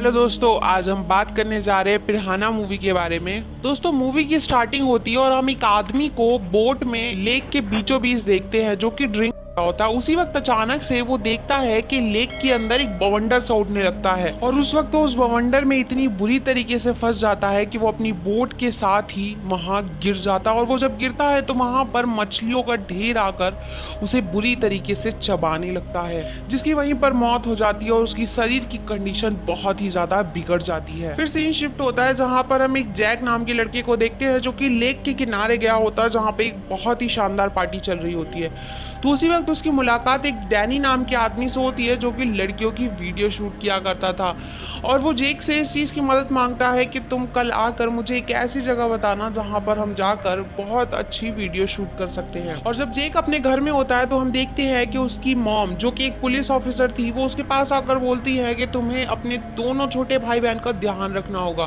Hello दोस्तों, आज हम बात करने जा रहे हैं पिरहाना मूवी के बारे में। दोस्तों, मूवी की स्टार्टिंग होती है और हम एक आदमी को बोट में लेक के बीचों बीच देखते हैं जो कि ड्रिंक होता है। उसी वक्त अचानक से वो देखता है कि लेक के अंदर एक बवंडर सा उठने लगता है और उस वक्त वो उस बवंडर में इतनी बुरी तरीके से फंस जाता है कि वो अपनी बोट के साथ ही वहां गिर जाता है। और वो जब गिरता है तो वहां पर मछलियों का ढेर आकर उसे बुरी तरीके से चबाने लगता है, जिसकी वहीं पर मौत हो जाती है और उसकी शरीर की कंडीशन बहुत ही ज्यादा बिगड़ जाती है। फिर सीन शिफ्ट होता है जहां पर हम एक जैक नाम के लड़के को देखते हैं जो कि लेक के किनारे गया होता है जहां पे एक बहुत ही शानदार पार्टी चल रही होती है। तो उसी वक्त उसकी मुलाकात एक डैनी नाम के आदमी से होती है जो कि लड़कियों की वीडियो शूट किया करता था। और वो जेक से इस चीज़ की मदद मांगता है कि तुम कल आकर मुझे एक ऐसी जगह बताना जहां पर हम जाकर बहुत अच्छी वीडियो शूट कर सकते हैं। और जब जेक अपने घर में होता है तो हम देखते हैं कि उसकी मॉम, जो कि एक पुलिस ऑफिसर थी, वो उसके पास आकर बोलती है कि तुम्हें अपने दोनों छोटे भाई बहन का ध्यान रखना होगा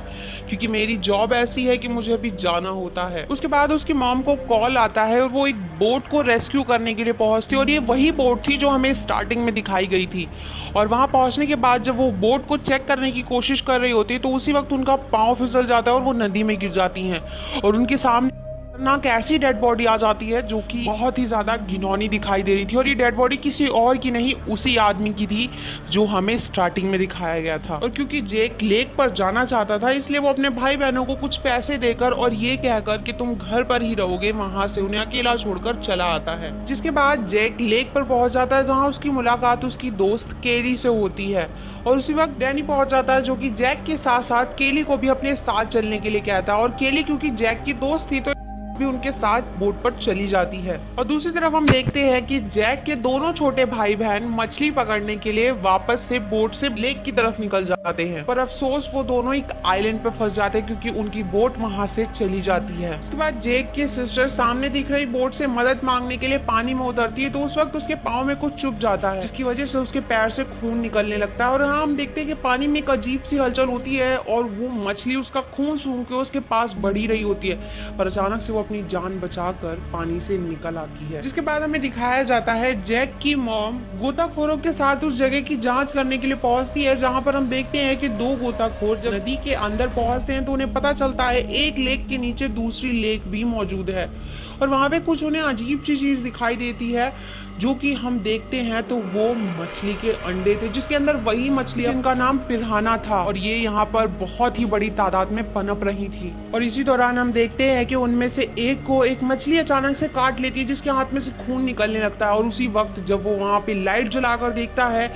क्योंकि मेरी जॉब ऐसी है कि मुझे अभी जाना होता है। उसके बाद उसकी मॉम को कॉल आता है और वो एक बोट को रेस्क्यू करने के लिए पहुंचती है और ये वही बोट थी जो हमें स्टार्टिंग में दिखाई गई थी। और वहां पहुंचने के बाद जब वो बोट को चेक करने की कोशिश कर रही होती है तो उसी वक्त उनका पांव फिसल जाता है और वो नदी में गिर जाती हैं और उनके सामने खतरनाक ऐसी डेड बॉडी आ जाती है जो कि बहुत ही ज्यादा घिनौनी दिखाई दे रही थी। और ये डेड बॉडी किसी और की नहीं, उसी आदमी की थी जो हमें स्टार्टिंग में दिखाया गया था। और क्योंकि जेक लेक पर जाना चाहता था इसलिए वो अपने भाई बहनों को कुछ पैसे देकर और ये कहकर कि तुम घर पर ही रहोगे, वहां से उन्हें अकेला छोड़कर चला आता है। जिसके बाद जेक लेक पर पहुंच जाता है जहाँ उसकी मुलाकात उसकी दोस्त केली से होती है। और उसी वक्त डैनी पहुंच जाता है जो कि जैक के साथ साथ केली को भी अपने साथ चलने के लिए कहता है। और केली क्योंकि जैक की दोस्त थी तो भी उनके साथ बोट पर चली जाती है। और दूसरी तरफ हम देखते हैं कि जैक के दोनों छोटे भाई बहन मछली पकड़ने के लिए वापस से बोट से लेक की तरफ निकल जाते हैं, पर अफसोस वो दोनों एक आइलैंड पर फंस जाते हैं क्योंकि उनकी बोट वहां से चली जाती है। उसके बाद जेक की सिस्टर सामने दिख रही बोट से मदद मांगने के लिए पानी में उतरती है तो उस वक्त उसके पाँव में कुछ चुभ जाता है जिसकी वजह से उसके पैर से खून निकलने लगता है। और हाँ, हम देखते हैं कि पानी में एक अजीब सी हलचल होती है और वो मछली उसका खून सूंघ के उसके पास बढ़ी रही होती है, पर अचानक से वो अपनी जान बचाकर पानी से निकल आती है। जिसके बाद हमें दिखाया जाता है जैक की मॉम गोताखोरों के साथ उस जगह की जांच करने के लिए पहुंचती है जहां पर हम देखते हैं कि दो गोताखोर जब नदी के अंदर पहुंचते हैं तो उन्हें पता चलता है एक लेक के नीचे दूसरी लेक भी मौजूद है और वहां पे कुछ उन्हें अजीब सी चीज दिखाई देती है जो कि हम देखते हैं तो वो मछली के अंडे थे जिसके अंदर वही मछली जिनका नाम पिरहाना था और ये यहाँ पर बहुत ही बड़ी तादाद में पनप रही थी। और इसी दौरान हम देखते हैं कि उनमें से एक को एक मछली अचानक से काट लेती है जिसके हाथ में से खून निकलने लगता है। और उसी वक्त जब वो वहां पे लाइट जलाकर देखता है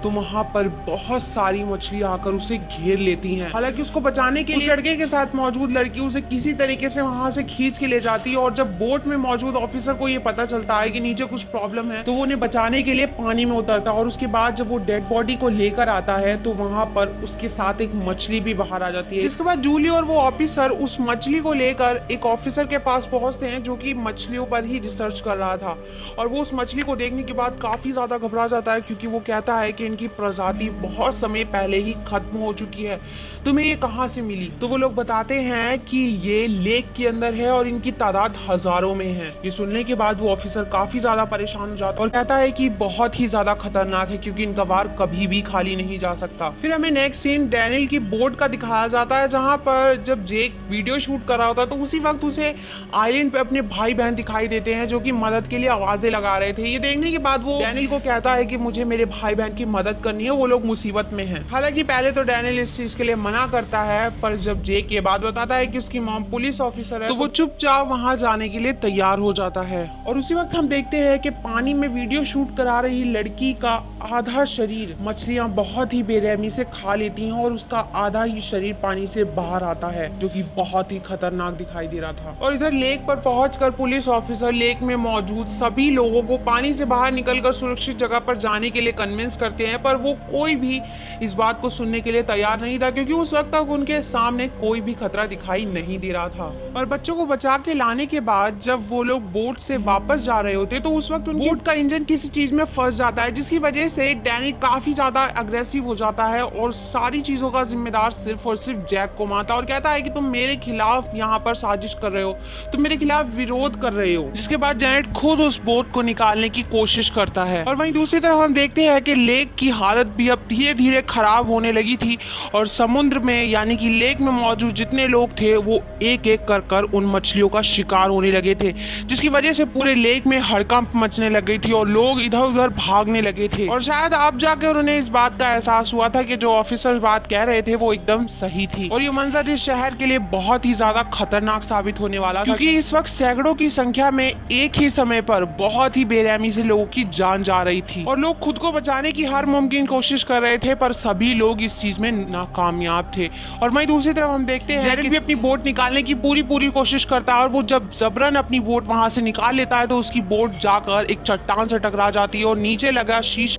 तो वहां पर बहुत सारी मछली आकर उसे घेर लेती हैं। हालांकि उसको बचाने के लिए लड़के के साथ मौजूद लड़की उसे किसी तरीके से वहां से खींच के ले जाती है और जब बोट में मौजूद ऑफिसर को ये पता चलता है कि नीचे कुछ प्रॉब्लम है तो वो उन्हें बचाने के लिए पानी में उतरता है। और उसके बाद जब वो डेड बॉडी को लेकर आता है तो वहां पर उसके साथ एक मछली भी बाहर आ जाती है। जिसके बाद जूली और वो ऑफिसर उस मछली को लेकर एक ऑफिसर के पास पहुंचते हैं जो कि मछलियों पर ही रिसर्च कर रहा था। और वो उस मछली को देखने के बाद काफी ज्यादा घबरा जाता है क्योंकि वो कहता है कि इनकी प्रजाति बहुत समय पहले ही खत्म हो चुकी है, तुम्हें ये कहां से मिली? तो वो लोग बताते हैं कि ये लेक के अंदर है और इनकी तादाद हजारों में है। ये सुनने के बाद वो ऑफिसर काफी ज्यादा परेशान हो जाता है और कहता है कि बहुत ही ज्यादा खतरनाक है क्योंकि इनका वार कभी भी खाली नहीं जा सकता। फिर हमें नेक्स्ट सीन डैनियल की बोट का दिखाया जाता है जहां पर जब जेक वीडियो शूट कर रहा होता है तो उसी वक्त उसे आइलैंड पे अपने भाई बहन दिखाई देते हैं जो कि मदद के लिए आवाजें लगा रहे थे। ये देखने के बाद वो डैनियल को कहता है कि मुझे मेरे भाई बहन की मदद करनी है, वो लोग मुसीबत में हैं। हालांकि पहले तो डैनियल इस चीज के लिए मना करता है, पर जब जेक ये बात बताता है कि उसकी मॉम पुलिस ऑफिसर है तो वो चुपचाप वहां जाने के लिए तैयार हो जाता है। और उसी वक्त हम देखते हैं कि पानी में वीडियो शूट करा रही लड़की का आधा शरीर मछलियां बहुत ही बेरहमी से खा लेती हैं और उसका आधा ही शरीर पानी से बाहर आता है जो कि बहुत ही खतरनाक दिखाई दे रहा था। और इधर लेक पर पहुंचकर पुलिस ऑफिसर लेक में मौजूद सभी लोगों को पानी से बाहर निकलकर सुरक्षित जगह पर जाने के लिए कन्विंस करते हैं, पर वो कोई भी इस बात को सुनने के लिए तैयार नहीं था क्योंकि उस वक्त तक उनके सामने कोई भी खतरा दिखाई नहीं दे रहा था। और बच्चों को बचा के लाने के बाद जब वो लोग बोट से वापस जा रहे होते तो उस वक्त उनकी बोट का इंजन किसी चीज में फंस जाता है, जिसकी वजह से डैनी काफी ज्यादा अग्रेसिव हो जाता है और सारी चीजों का जिम्मेदार सिर्फ और सिर्फ जैक को मानता है और कहता है कि तुम मेरे खिलाफ यहाँ पर साजिश कर रहे हो, तुम मेरे खिलाफ विरोध कर रहे हो। जिसके बाद जेनेट खुद उस बोट को निकालने की कोशिश करता है। और वहीं दूसरी तरफ हम देखते हैं कि लेक की हालत भी अब धीरे धीरे खराब होने लगी थी और समुद्र में यानी कि लेक में मौजूद जितने लोग थे वो एक एक कर उन मछलियों का शिकार होने लगे थे, जिसकी वजह से पूरे लेक में हड़कंप मचने लग गई थी और लोग इधर उधर भागने लगे थे। और शायद अब जाकर उन्हें इस बात का एहसास हुआ था कि जो ऑफिसर बात कह रहे थे वो एकदम सही थी और ये मंजर इस शहर के लिए बहुत ही ज्यादा खतरनाक साबित होने वाला था, क्योंकि इस वक्त सैकड़ों की संख्या में एक ही समय पर बहुत ही बेरहमी से लोगों की जान जा रही थी और लोग खुद को बचाने की हर मुमकिन कोशिश कर रहे थे, पर सभी लोग इस चीज में नाकामयाब थे। और वहीं दूसरी तरफ हम देखते हैं जेरेड भी अपनी बोट निकालने की पूरी कोशिश करता है और वो जब जबरन अपनी बोट वहां से निकाल लेता है तो उसकी बोट जाकर एक चट्टान से टकरा जाती है और नीचे लगा शीश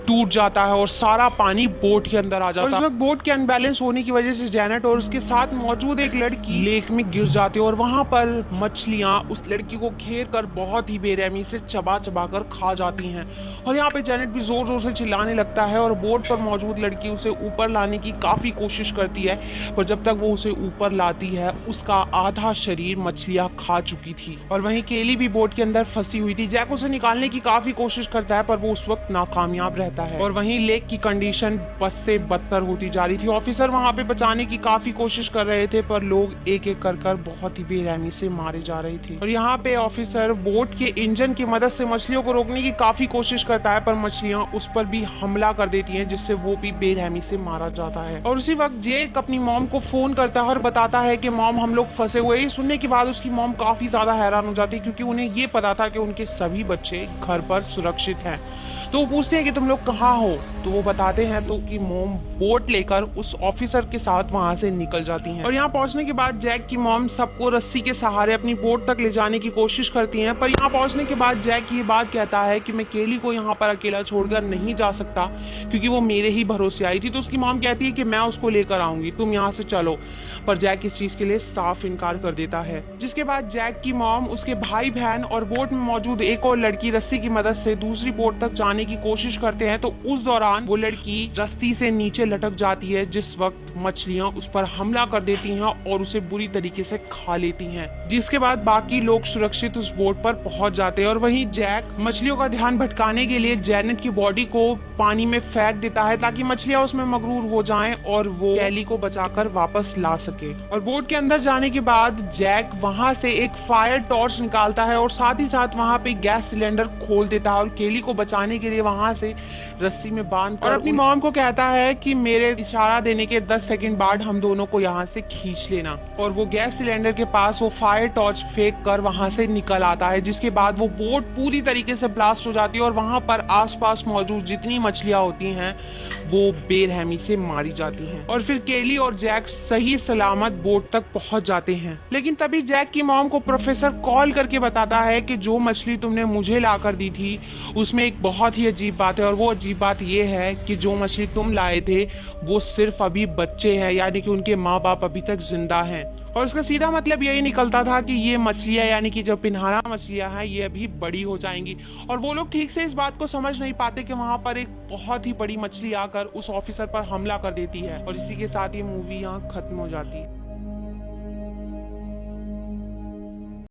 टूट जाता है और सारा पानी बोट के अंदर आ जाता है। इस वक्त बोट के अनबैलेंस होने की वजह से जेनेट और उसके साथ मौजूद एक लड़की लेक में गिर जाती है और वहां पर मछलियां उस लड़की को घेर कर बहुत ही बेरहमी से चबा कर खा जाती हैं। और यहाँ पे जेनेट भी जोर जोर से चिल्लाने लगता है और बोट पर मौजूद लड़की उसे ऊपर लाने की काफी कोशिश करती है, पर जब तक वो उसे ऊपर लाती है उसका आधा शरीर मछलियां खा चुकी थी। और वहीं केली भी बोट के अंदर फंसी हुई थी। जैक उसे निकालने की काफी कोशिश करता है पर वो उस वक्त नाकामयाब रहता है। और वहीं लेक की कंडीशन बद से बदतर होती जा रही थी। ऑफिसर वहां पे बचाने की काफी कोशिश कर रहे थे पर लोग एक एक कर बहुत ही बेरहमी से मारे जा रहे थे। और यहाँ पे ऑफिसर बोट के इंजन की मदद से मछलियों को रोकने की काफी कोशिश करता है पर मछलियां उस पर भी हमला कर देती हैं, जिससे वो भी बेरहमी से मारा जाता है। और उसी वक्त जेक अपनी मॉम को फोन करता है और बताता है कि मॉम हम लोग फंसे हुए। ये सुनने के बाद उसकी मॉम काफी ज्यादा हैरान हो जाती है, क्योंकि उन्हें ये पता था कि उनके सभी बच्चे घर पर सुरक्षित हैं। तो वो पूछते हैं कि तुम लोग कहाँ हो, तो वो बताते हैं तो कि मॉम बोट लेकर उस ऑफिसर के साथ वहां से निकल जाती हैं। और यहाँ पहुंचने के बाद जैक की मॉम सबको रस्सी के सहारे अपनी बोट तक ले जाने की कोशिश करती हैं, पर यहाँ पहुंचने के बाद जैक ये बात कहता है कि मैं केली को यहाँ पर अकेला छोड़कर नहीं जा सकता, क्योंकि वो मेरे ही भरोसे आई थी। तो उसकी मॉम कहती है कि मैं उसको लेकर आऊंगी, तुम यहाँ से चलो, पर जैक इस चीज के लिए साफ इनकार कर देता है। जिसके बाद जैक की मॉम, उसके भाई बहन और बोट में मौजूद एक और लड़की रस्सी की मदद से दूसरी बोट तक जाने की कोशिश करते हैं। तो उस दौरान वो लड़की रस्सी से नीचे लटक जाती है, जिस वक्त मछलियां उस पर हमला कर देती हैं और उसे बुरी तरीके से खा लेती हैं। जिसके बाद बाकी लोग सुरक्षित उस बोट पर पहुंच जाते हैं। और वहीं जैक मछलियों का ध्यान भटकाने के लिए जेनेट की बॉडी को पानी में फेंक देता है ताकि मछलियां उसमें मगरूर हो जाएं और वो केली को बचाकर वापस ला सके। और बोट के अंदर जाने के बाद जैक वहां से एक फायर टॉर्च निकालता है और साथ ही साथ वहां पे गैस सिलेंडर खोल देता है और केली को बचाने के लिए वहां से रस्सी में बांध और अपनी मॉम को कहता है कि मेरे इशारा देने के 10 सेकंड बाद हम दोनों को यहाँ से खींच लेना। और वो गैस सिलेंडर के पास वो फायर टॉर्च फेंक कर वहां से निकल आता है, जिसके बाद वो बोट पूरी तरीके से ब्लास्ट हो जाती है और वहां पर आसपास मौजूद जितनी मछलियां होती हैं वो बेरहमी से मारी जाती हैं। और फिर केली और जैक सही सलामत बोट तक पहुंच जाते हैं। लेकिन तभी जैक की मॉम को प्रोफेसर कॉल करके बताता है कि जो मछली तुमने मुझे लाकर दी थी उसमें एक बहुत ही अजीब बात है, और वो अजीब बात ये है कि जो मछली तुम लाए थे वो सिर्फ अभी बच्चे हैं, यानी कि उनके माँ बाप अभी तक जिंदा हैं। और उसका सीधा मतलब यही निकलता था कि ये मछलियां यानी कि जो पिन्हाना मछलियां हैं ये अभी बड़ी हो जाएंगी। और वो लोग ठीक से इस बात को समझ नहीं पाते कि वहां पर एक बहुत ही बड़ी मछली आकर उस ऑफिसर पर हमला कर देती है। और इसी के साथ ये मूवी यहाँ खत्म हो जाती है।